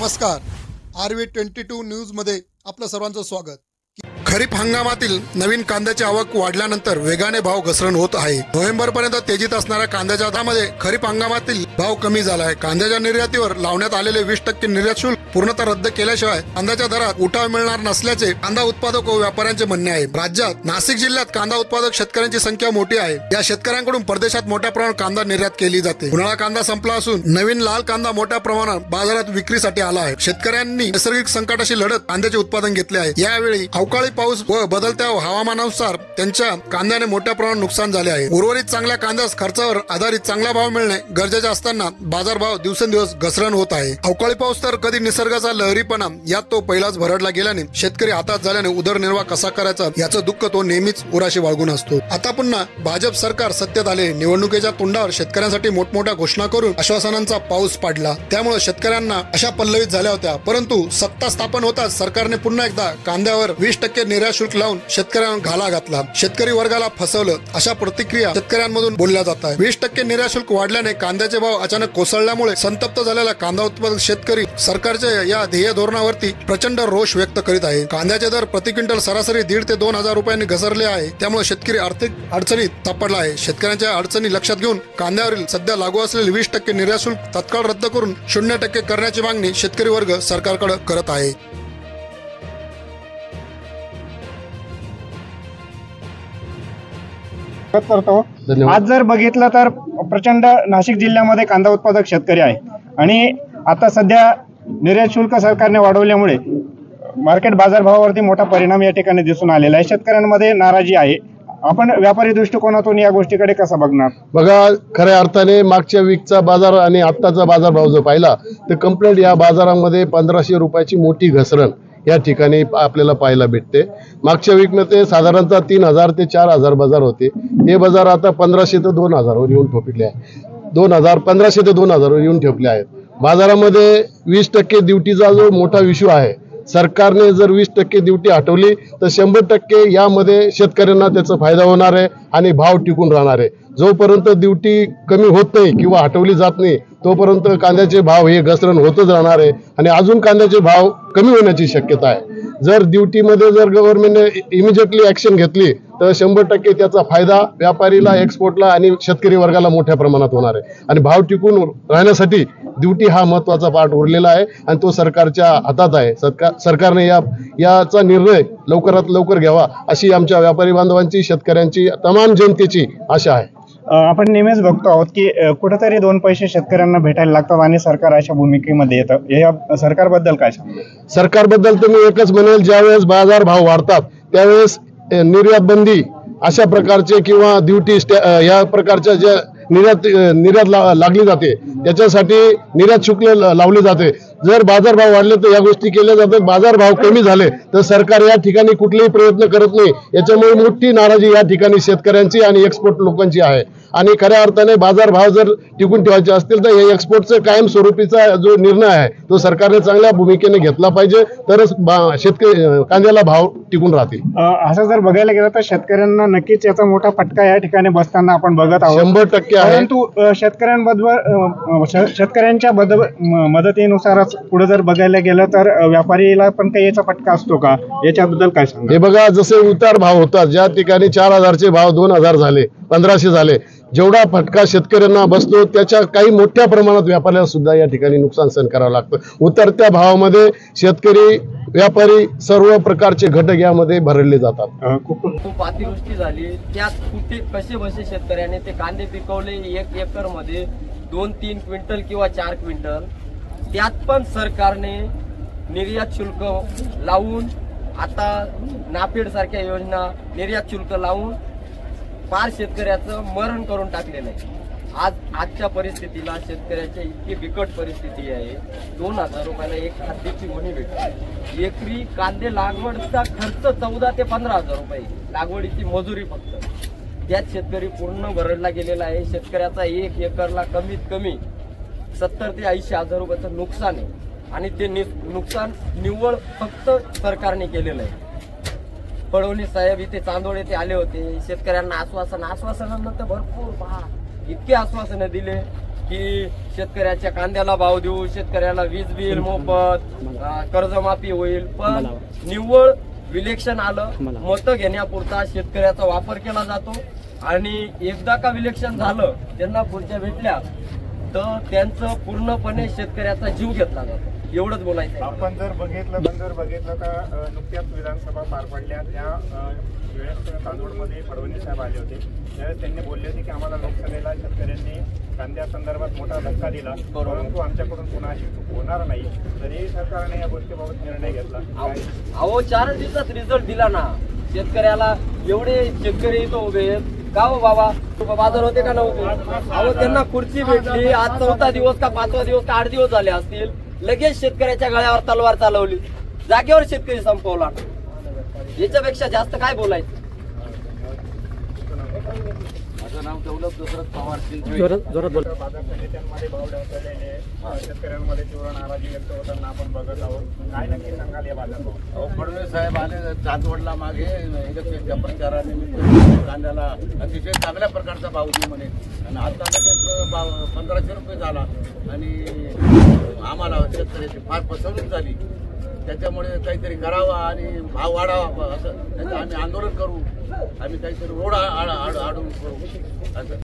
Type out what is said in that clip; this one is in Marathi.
नमस्कार, RV22 न्यूजमध्ये आपलं सर्वांचं स्वागत। खरीप हंगामातील नवीन कांद्याची आवक वाढल्यानंतर वेगाने भाव घसरण होत आहे। नोव्हेंबर पर्यंत तेजीत असणाऱ्या कांद्याच्या दरामध्ये खरीप हंगामातील भाव कमी झाला आहे। कांद्याच्या निर्यातीवर लावण्यात आलेले 20% निर्यात शुल्क पूर्णतः रद्द केल्याशिवाय कांद्याच्या दरात उठाव मिळणार नसल्याचे कांदा उत्पादक व व्यापाऱ्यांचे म्हणणे आहे। राज्यात नाशिक जिल्ह्यात कांदा उत्पादक शेतकऱ्यांची संख्या मोठी आहे। या शेतकऱ्यांकडून परदेशात मोठ्या प्रमाणात कांदा निर्यात केली जाते। उन्हाळा कांदा संपला असून नवीन लाल कांदा मोठ्या प्रमाणात बाजारात विक्रीसाठी आला आहे। शेतकऱ्यांनी नैसर्गिक संकटाशी लढत कांद्याचे उत्पादन घेतले आहे। यावेळी अवकाळी पाऊस व बदलत्या हवामानानुसार त्यांच्या कांद्याने मोठ्या प्रमाणात नुकसान झाले आहे। उर्वरित चांगल्या कांद्यास खर्चावर आधारित चांगला भाव मिळणे गरजेचे असताना बाजारभाव दिवसेंदिवस घसरण होत आहे। अवकाळी पाऊस तर कधी निसर्गाचा लहरीपणा यात तो पहिलाच भरडला गेल्याने शेतकरी हातात झाल्याने उदरनिर्वाह कसा करायचा याचं दुःख तो नेहमीच उराशी बाळगून असतो। आता पुन्हा भाजप सरकार सत्तेत आले। निवडणुकीच्या तोंडावर शेतकऱ्यांसाठी मोठमोठ्या घोषणा करून आश्वासनांचा पाऊस पाडला। त्यामुळे शेतकऱ्यांना अशा पल्लवीत झाल्या होत्या। परंतु सत्ता स्थापन होताच सरकारने पुन्हा एकदा कांद्यावर 20% निर्यात शुल्क लावून शेतकऱ्यांना घाला घातला। शेतकरी वर्गाला फसवलं अशा प्रतिक्रिया शेतकऱ्यांमधून बोलल्या जात आहे। 20% निर्यात शुल्क वाढल्याने कांद्याचे भाव अचानक कोसळल्यामुळे संतप्त झालेला कांदा उत्पादक शेतकरी सरकारच्या या ध्येय धोरणावरती प्रचंड रोष व्यक्त करीत आहे। कांद्याचे दर प्रति क्विंटल सरासरी 1,500 ते 2,000 रुपयांनी घसरले आहे। त्यामुळे शेतकरी आर्थिक अडचणीत सापडला आहे। शेतकऱ्यांच्या अडचणी लक्षात घेऊन कांद्यावरील सध्या लागू असलेले 20% निर्यात शुल्क तत्काळ रद्द करून 0% करण्याची मागणी शेतकरी वर्ग सरकारकडे करत आहे। आज जर बघितलं तर प्रचंड नाशिक जिल्ह्यामध्ये कांदा उत्पादक शेतकरी आहे आणि आता सध्या निर्यात शुल्क सरकारने वाढवल्यामुळे मार्केट बाजारभावावरती मोठा परिणाम या ठिकाणी दिसून आलेला आहे। शेतकऱ्यांमध्ये नाराजी आहे। आपण व्यापारी दृष्टिकोनातून या गोष्टीकडे कसं बघणार? बघा, खऱ्या अर्थाने मागच्या वीकचा बाजार आणि आत्ताचा बाजारभाव जर पाहिला तर कंप्लीट या बाजारामध्ये 1,500 रुपयाची मोठी घसरण या ठिकाणी आपल्याला पाहायला भेटते। मागच्या वीकमध्ये साधारणतः 3,000 ते 4,000 बाजार होते। हे बाजार आता 1,500 ते 2,000 वर येऊन ठोपले आहे। 1,500 ते 2,000 वर येऊन ठेपले आहेत। बाजारामध्ये 20% ड्युटीचा जो मोठा इश्यू आहे, सरकारने जर 20% ड्युटी हटवली तर 100% यामध्ये शेतकऱ्यांना त्याचा फायदा होणार आहे आणि भाव टिकून राहणार आहे। जोपर्यंत ड्युटी कमी होत नाही किंवा हटवली जात नाही तोपर्यंत कांद्याचे भाव हे घसरण होतच राहणार आहे आणि अजून कांद्याचे भाव कमी होण्याची शक्यता आहे। जर ड्युटीमध्ये जर गव्हर्नमेंटने इमिजिएटली ऍक्शन घेतली तर 100% त्याचा फायदा व्यापारीला, एक्सपोर्टला आणि शेतकरी वर्गाला मोठ्या प्रमाणात होणार आहे आणि भाव टिकून राहण्यासाठी ड्युटी हा महत्वाचा पार्ट उरलेला आहे आणि तो सरकारच्या हातात आहे। सरकारने याचा निर्णय लवकरात लवकर घ्यावा अशी आमच्या व्यापारी बांधवांची, शेतकऱ्यांची, तमाम जनतेची आशा आहे। आपण नेहमीच बघतो आहोत की कुठेतरी 2 पैसे शेतकऱ्यांना भेटायला लागतात आणि सरकार अशा भूमिकेमध्ये येतं। या सरकारबद्दल काय सांगा? सरकारबद्दल तर मी एकच म्हणेल, ज्यावेळेस बाजार भाव वाढतात त्यावेळेस निर्यात बंदी अशा प्रकारचे किंवा ड्युटी या प्रकारच्या ज्या निर्यात लागली जाते त्याच्यासाठी निर्यात शुल्क लावले जाते। जर बाजारभाव वाढले तर या गोष्टी केल्या जातात। बाजारभाव कमी झाले तर सरकार या ठिकाणी कुठलेही प्रयत्न करत नाही। याच्यामुळे मोठी नाराजी या ठिकाणी शेतकऱ्यांची आणि एक्सपोर्ट लोकांची आहे आणि खऱ्या अर्थाने बाजारभाव जर टिकून ठेवायचे असतील तर या एक्सपोर्टचा कायमस्वरूपीचा जो निर्णय आहे तो सरकारने चांगल्या भूमिकेने घेतला पाहिजे, तरच कांद्याला भाव टिकून राहतील। असं जर बघायला गेलं तर शेतकऱ्यांना नक्कीच याचा मोठा फटका या ठिकाणी बसताना आपण बघत आहोत। 100% आहे। परंतु शेतकऱ्यांच्या मदतीनुसारच पुढे जर बघायला गेलं तर व्यापारीला पण काही याचा फटका असतो का? याच्याबद्दल काय सांगा? हे बघा, जसे उतार भाव होतात, ज्या ठिकाणी 4,000 चे भाव 2,000 झाले, 1,500 झाले, जेवढा फटका शेतकऱ्यांना बसतो त्याच्या काही मोठ्या प्रमाणात व्यापाऱ्यांना सुद्धा या ठिकाणी नुकसान सहन करावं लागतं। उतरत्या भावामध्ये शेतकरी, व्यापारी सर्व प्रकारचे घटक यामध्ये भरले जातात। खूप अतिवृष्टी झाली, त्यात कुठे कसे बसे शेतकऱ्याने ते कांदे पिकवले 1 एकर मध्ये 2-3 क्विंटल किंवा 4 क्विंटल, त्यात पण सरकारने निर्यात शुल्क लावून, आता नाफेड सारख्या योजना निर्यात शुल्क लावून फार शेतकऱ्याचं मरण करून टाकलेलं आहे। आजच्या परिस्थितीला शेतकऱ्याच्या इतकी बिकट परिस्थिती आहे। 2,000 रुपयाला एक खाद्याची गोणी भेटते। एकरी कांदे लागवडचा खर्च 14,000 ते 15,000 रुपये, लागवडीची मजुरी फक्त। त्यात शेतकरी पूर्ण भरडला गेलेला आहे। शेतकऱ्याचा 1 एकरला कमीत कमी 70,000 ते 80,000 रुपयाचं नुकसान आहे आणि ते नुकसान निव्वळ फक्त सरकारने केलेलं आहे। फडणवीस साहेब इथे चांदोड येथे आले होते, शेतकऱ्यांना आश्वासनानंतर भरपूर इतके आश्वासनं दिले की शेतकऱ्याच्या कांद्याला भाव देऊ, शेतकऱ्याला वीज बिल मोफत, कर्जमाफी होईल, पण निव्वळ विलेक्शन आलं, मतं घेण्यापुरता शेतकऱ्याचा वापर केला जातो आणि एकदा का विलेक्शन झालं, त्यांना खुर्च्या भेटल्या तर त्यांचं पूर्णपणे शेतकऱ्याचा जीव घेतला जातो. एवढंच बोलायचं आहे. आपण जर बघितलं तर नुकत्याच विधानसभा पार पडल्या त्या वेळेस तांदूळमध्ये फडणवीस साहेब आले होते. त्यावेळेस त्यांनी बोलले होते की आम्हाला लोकसभेला शेतकऱ्यांनी कांद्या संदर्भात मोठा धक्का दिला, परंतु आमच्याकडून पुन्हा अशी चूक होणार नाही. तरी सरकारने या गोष्टीबाबत निर्णय घेतला. अहो 4 दिवसात रिझल्ट दिला ना शेतकऱ्याला. एवढे शेतकरी इथं उभे आहेत का हो बाबा? बाजार होते का नव्हते? अहो त्यांना खुर्ची भेटली. आज 4था दिवस का 5वा दिवस का 8 दिवस झाले असतील, लगेच शेतकऱ्याच्या गळ्यावर तलवार चालवली, जागेवर शेतकरी संपवला. याच्यापेक्षा जास्त काय बोलायचं? माझं नाव दौलत दशरथ पवार. जोरात बोल. बाजार समित्यांमध्ये भाव ढळलेले, शेतकऱ्यांमध्ये तीव्र नाराजी व्यक्त होताना आपण बघत आहोत. काय नक्की सांगाल या बाजारावर? फडणवीस साहेब आले चांदवडला मागे इलेक्शनच्या प्रचारानिमित्त कांद्याला अतिशय चांगल्या प्रकारचा भाव देऊ म्हणे आणि आता लगेच भाव 1500 रुपये झाला आणि आम्हाला शेतकऱ्याची फार फसवणूक झाली. त्याच्यामुळे काहीतरी करावा आणि भाव वाढावा असं त्याचं आम्ही आंदोलन करू, आम्ही काहीतरी रोड अडवून करू असं.